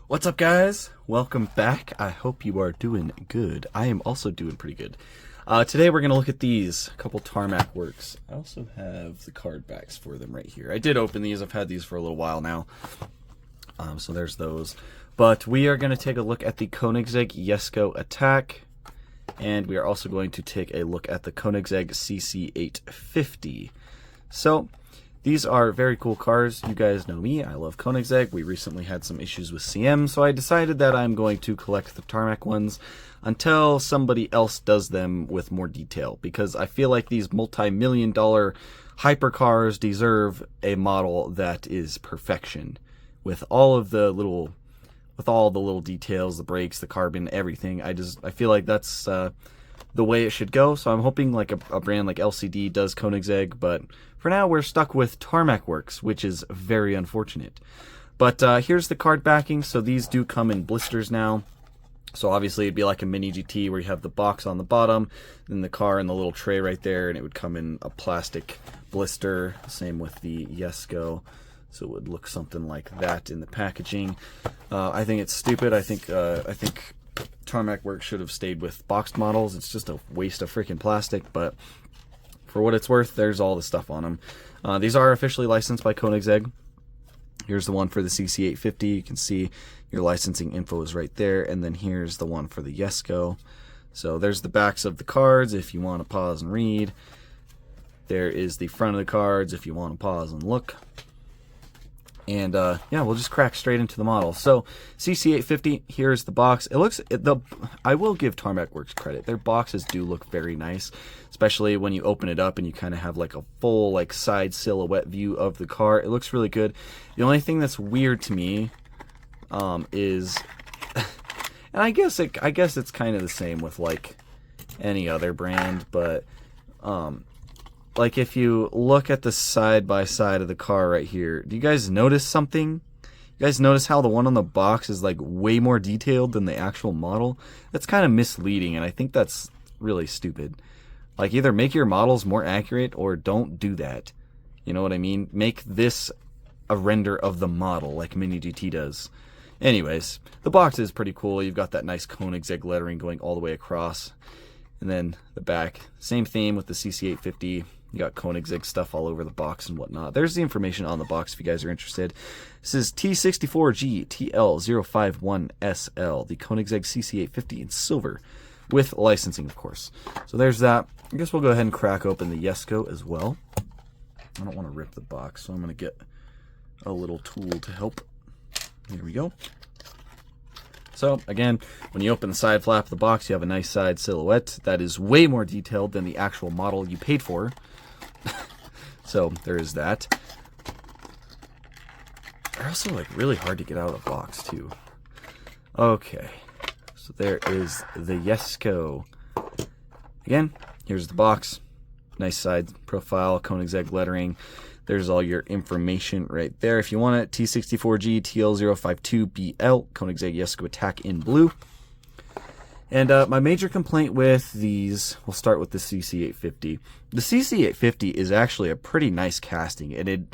What's up, guys? Welcome back. I hope you are doing good. I am also doing pretty good. Today we're going to look at these couple Tarmac works. I also have the card backs for them right here. I did open these. I've had these for a little while now. So there's those. But we are going to take a look at the Koenigsegg Jesko Attack. And we are also going to take a look at the Koenigsegg CC850. So these are very cool cars. You guys know me. I love Koenigsegg. We recently had some issues with CM, so I decided that I'm going to collect the Tarmac ones until somebody else does them with more detail, because I feel like these multi-million-dollar hypercars deserve a model that is perfection, with all the little details, the brakes, the carbon, everything. I feel like that's the way it should go. So I'm hoping like a brand like LCD does Koenigsegg, but for now we're stuck with Tarmac Works, which is very unfortunate. But here's the card backing. So these do come in blisters now. So obviously it'd be like a mini GT where you have the box on the bottom, then the car and the little tray right there, and it would come in a plastic blister. Same with the Jesko. So it would look something like that in the packaging. I think it's stupid. I think Tarmac Works should have stayed with boxed models. It's just a waste of freaking plastic, but for what it's worth, there's all the stuff on them. These are officially licensed by Koenigsegg. Here's the one for the CC850. You can see your licensing info is right there, and then here's the one for the Jesko. So there's the backs of the cards if you want to pause and read. There is the front of the cards if you want to pause and look. And yeah, we'll just crack straight into the model. So CC850, here's the box. I will give Tarmac Works credit. Their boxes do look very nice, especially when you open it up and you kind of have like a full like side silhouette view of the car. It looks really good. The only thing that's weird to me is, and I guess it's kind of the same with like any other brand, but like if you look at the side by side of the car right here, do you guys notice something? You guys notice how the one on the box is like way more detailed than the actual model? That's kind of misleading, and I think that's really stupid. Like, either make your models more accurate or don't do that. You know what I mean? Make this a render of the model like Mini GT does. Anyways, the box is pretty cool. You've got that nice Koenigsegg lettering going all the way across. And then the back, same theme with the CC850. You got Koenigsegg stuff all over the box and whatnot. There's the information on the box if you guys are interested. This is T64G TL051SL, the Koenigsegg CC850 in silver, with licensing, of course. So there's that. I guess we'll go ahead and crack open the Jesko as well. I don't want to rip the box, so I'm going to get a little tool to help. Here we go. So, again, when you open the side flap of the box, you have a nice side silhouette that is way more detailed than the actual model you paid for. So, there is that. They're also, like, really hard to get out of the box, too. Okay. So, there is the Jesko. Again, here's the box. Nice side profile, Koenigsegg lettering. There's all your information right there. If you want it, T64G TL052BL, Koenigsegg Jesko Attack in blue. And my major complaint with these, we'll start with the CC850. The CC850 is actually a pretty nice casting, and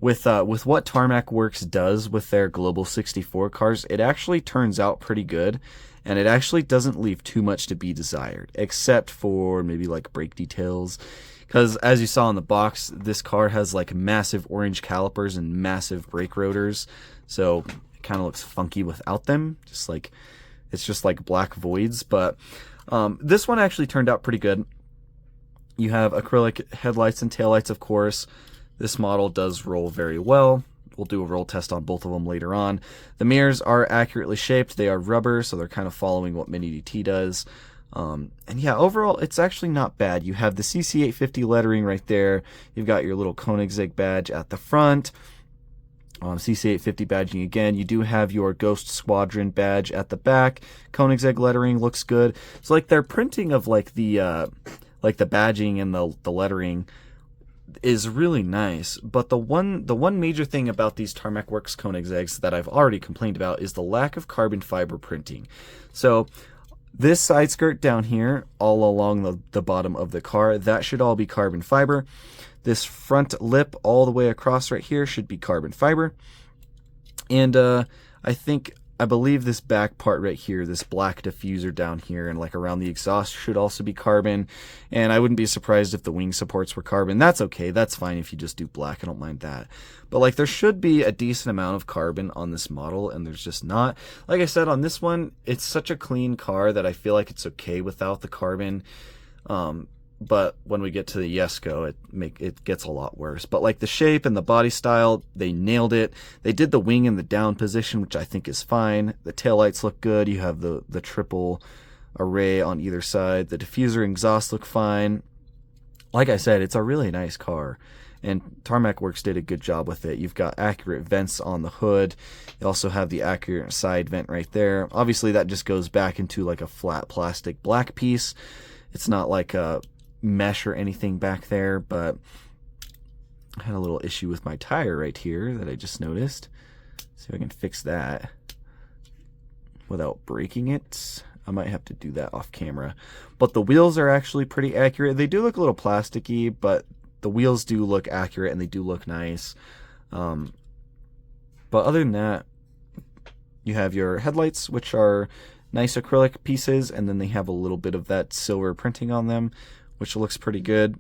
with what Tarmac Works does with their Global 64 cars, it actually turns out pretty good, and it actually doesn't leave too much to be desired, except for maybe like brake details. Because as you saw in the box, this car has like massive orange calipers and massive brake rotors, so it kind of looks funky without them. It's just like black voids. But this one actually turned out pretty good. You have acrylic headlights and taillights, of course. This model does roll very well. We'll do a roll test on both of them later on. The mirrors are accurately shaped. They are rubber, so they're kind of following what Mini GT does. And yeah, overall, it's actually not bad. You have the CC850 lettering right there. You've got your little Koenigsegg badge at the front. CC850 badging again. You do have your Ghost Squadron badge at the back. Koenigsegg lettering looks good. So like their printing of like the badging and the lettering is really nice. But the one major thing about these Tarmac Works Koenigsegg's that I've already complained about is the lack of carbon fiber printing. So this side skirt down here, all along the bottom of the car, that should all be carbon fiber. This front lip all the way across right here should be carbon fiber. And I think I believe this back part right here, this black diffuser down here and like around the exhaust should also be carbon. And I wouldn't be surprised if the wing supports were carbon. That's okay. That's fine if you just do black. I don't mind that. But like there should be a decent amount of carbon on this model, and there's just not. Like I said, on this one, it's such a clean car that I feel like it's okay without the carbon. But when we get to the Jesko, it gets a lot worse. But like the shape and the body style, they nailed it. They did the wing in the down position, which I think is fine. The taillights look good. You have the triple array on either side. The diffuser and exhaust look fine. Like I said, it's a really nice car. And Tarmac Works did a good job with it. You've got accurate vents on the hood. You also have the accurate side vent right there. Obviously, that just goes back into like a flat plastic black piece. It's not like a mesh or anything back there, but I had a little issue with my tire right here that I just noticed. See if I can fix that without breaking it. I might have to do that off camera. But the wheels are actually pretty accurate. They do look a little plasticky, but the wheels do look accurate and they do look nice. But other than that, you have your headlights, which are nice acrylic pieces, and then they have a little bit of that silver printing on them, which looks pretty good.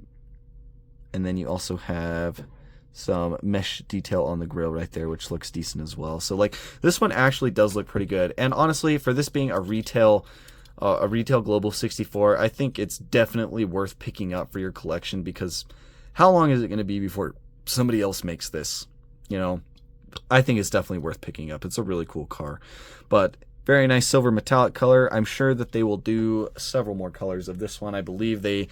And then you also have some mesh detail on the grill right there, which looks decent as well. So like this one actually does look pretty good. And honestly, for this being a retail Global 64, I think it's definitely worth picking up for your collection, because how long is it going to be before somebody else makes this? You know, I think it's definitely worth picking up. It's a really cool car. But very nice silver metallic color. I'm sure that they will do several more colors of this one. I believe they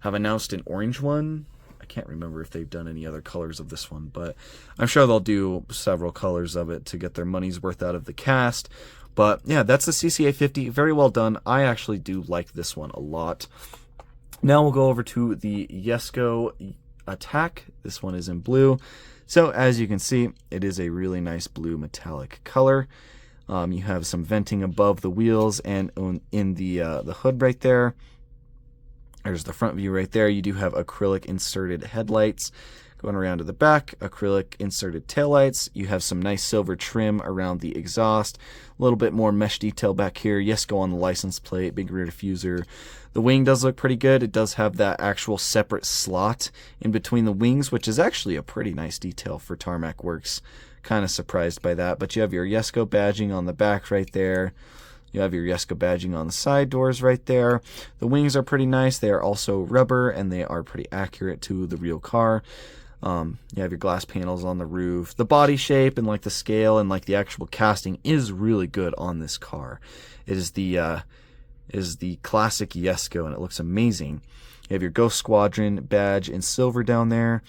have announced an orange one. I can't remember if they've done any other colors of this one, but I'm sure they'll do several colors of it to get their money's worth out of the cast. But yeah, that's the CC850. Very well done. I actually do like this one a lot. Now we'll go over to the Jesko Attack. This one is in blue. So as you can see, it is a really nice blue metallic color. You have some venting above the wheels and in the hood right there. There's the front view right there. You do have acrylic inserted headlights. Going around to the back, acrylic inserted taillights. You have some nice silver trim around the exhaust. A little bit more mesh detail back here. Jesko on the license plate, big rear diffuser. The wing does look pretty good. It does have that actual separate slot in between the wings, which is actually a pretty nice detail for Tarmac Works. Kind of surprised by that. But you have your Jesko badging on the back right there. You have your Jesko badging on the side doors right there. The wings are pretty nice. They are also rubber, and they are pretty accurate to the real car. You have your glass panels on the roof. The body shape and like the scale and like the actual casting is really good on this car. It is the classic Jesko, and it looks amazing. You have your Ghost Squadron badge in silver down there.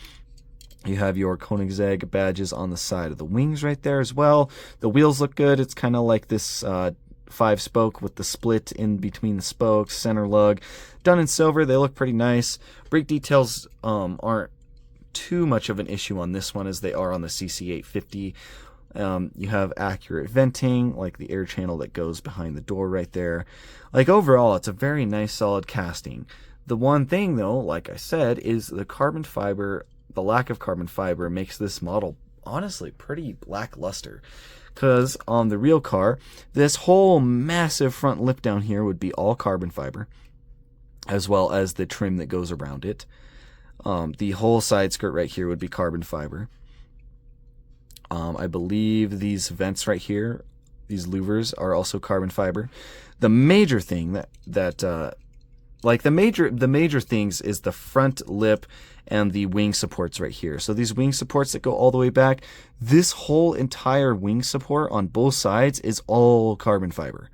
You have your Koenigsegg badges on the side of the wings right there as well. The wheels look good. It's kind of like this 5-spoke with the split in between the spokes, center lug. Done in silver. They look pretty nice. Brake details aren't too much of an issue on this one as they are on the CC850. You have accurate venting, like the air channel that goes behind the door right there. Like overall, it's a very nice solid casting. The one thing though, like I said, is the carbon fiber. The lack of carbon fiber makes this model honestly pretty lackluster, because on the real car, this whole massive front lip down here would be all carbon fiber, as well as the trim that goes around it. The whole side skirt right here would be carbon fiber. I believe these vents right here, these louvers, are also carbon fiber. The major thing the major things is the front lip and the wing supports right here. So these wing supports that go all the way back, this whole entire wing support on both sides is all carbon fiber.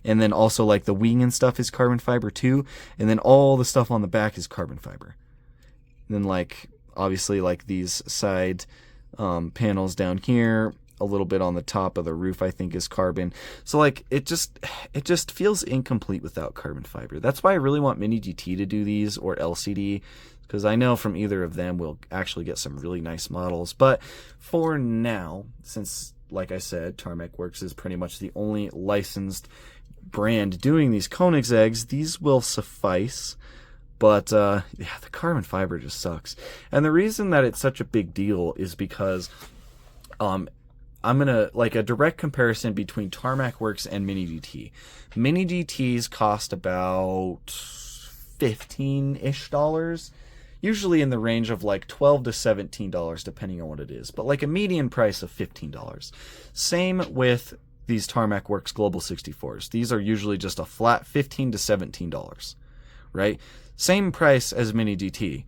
And then also like the wing and stuff is carbon fiber too. And then all the stuff on the back is carbon fiber. And then like obviously like these side panels down here, a little bit on the top of the roof I think is carbon. So like it just feels incomplete without carbon fiber. That's why I really want Mini GT to do these, or LCD, because I know from either of them we'll actually get some really nice models. But for now, since like I said, Tarmac Works is pretty much the only licensed brand doing these Koenigseggs, these will suffice. But yeah, the carbon fiber just sucks. And the reason that it's such a big deal is because I'm gonna like a direct comparison between Tarmac Works and Mini GT. Mini GTs cost about $15-ish, usually in the range of like $12 to $17 depending on what it is, but like a median price of $15. Same with these Tarmac Works Global 64s. These are usually just a flat $15 to $17, right? Same price as Mini GT,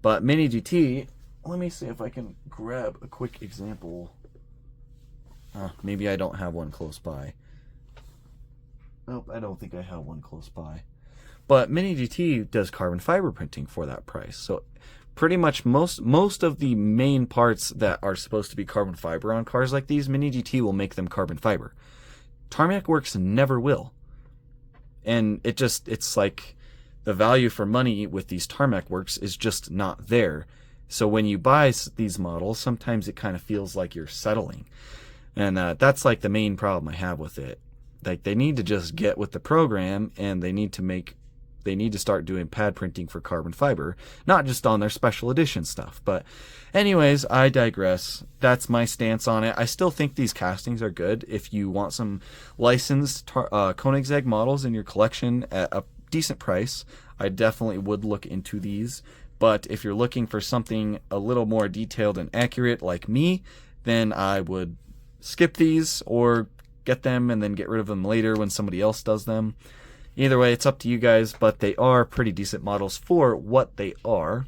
but Mini GT, let me see if I can grab a quick example. Maybe I don't have one close by. Nope, I don't think I have one close by. But Mini GT does carbon fiber printing for that price. So pretty much most of the main parts that are supposed to be carbon fiber on cars like these, Mini GT will make them carbon fiber. Tarmac Works never will. And it's like the value for money with these Tarmac Works is just not there. So when you buy these models, sometimes it kind of feels like you're settling. And that's like the main problem I have with it. Like they need to just get with the program, and they need to start doing pad printing for carbon fiber, not just on their special edition stuff. But anyways, I digress. That's my stance on it. I still think these castings are good. If you want some licensed Koenigsegg models in your collection at a decent price, I definitely would look into these. But if you're looking for something a little more detailed and accurate like me, then I would skip these or get them and then get rid of them later when somebody else does them. Either way, it's up to you guys, but they are pretty decent models for what they are.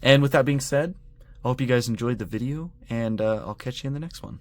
And with that being said, I hope you guys enjoyed the video, and I'll catch you in the next one.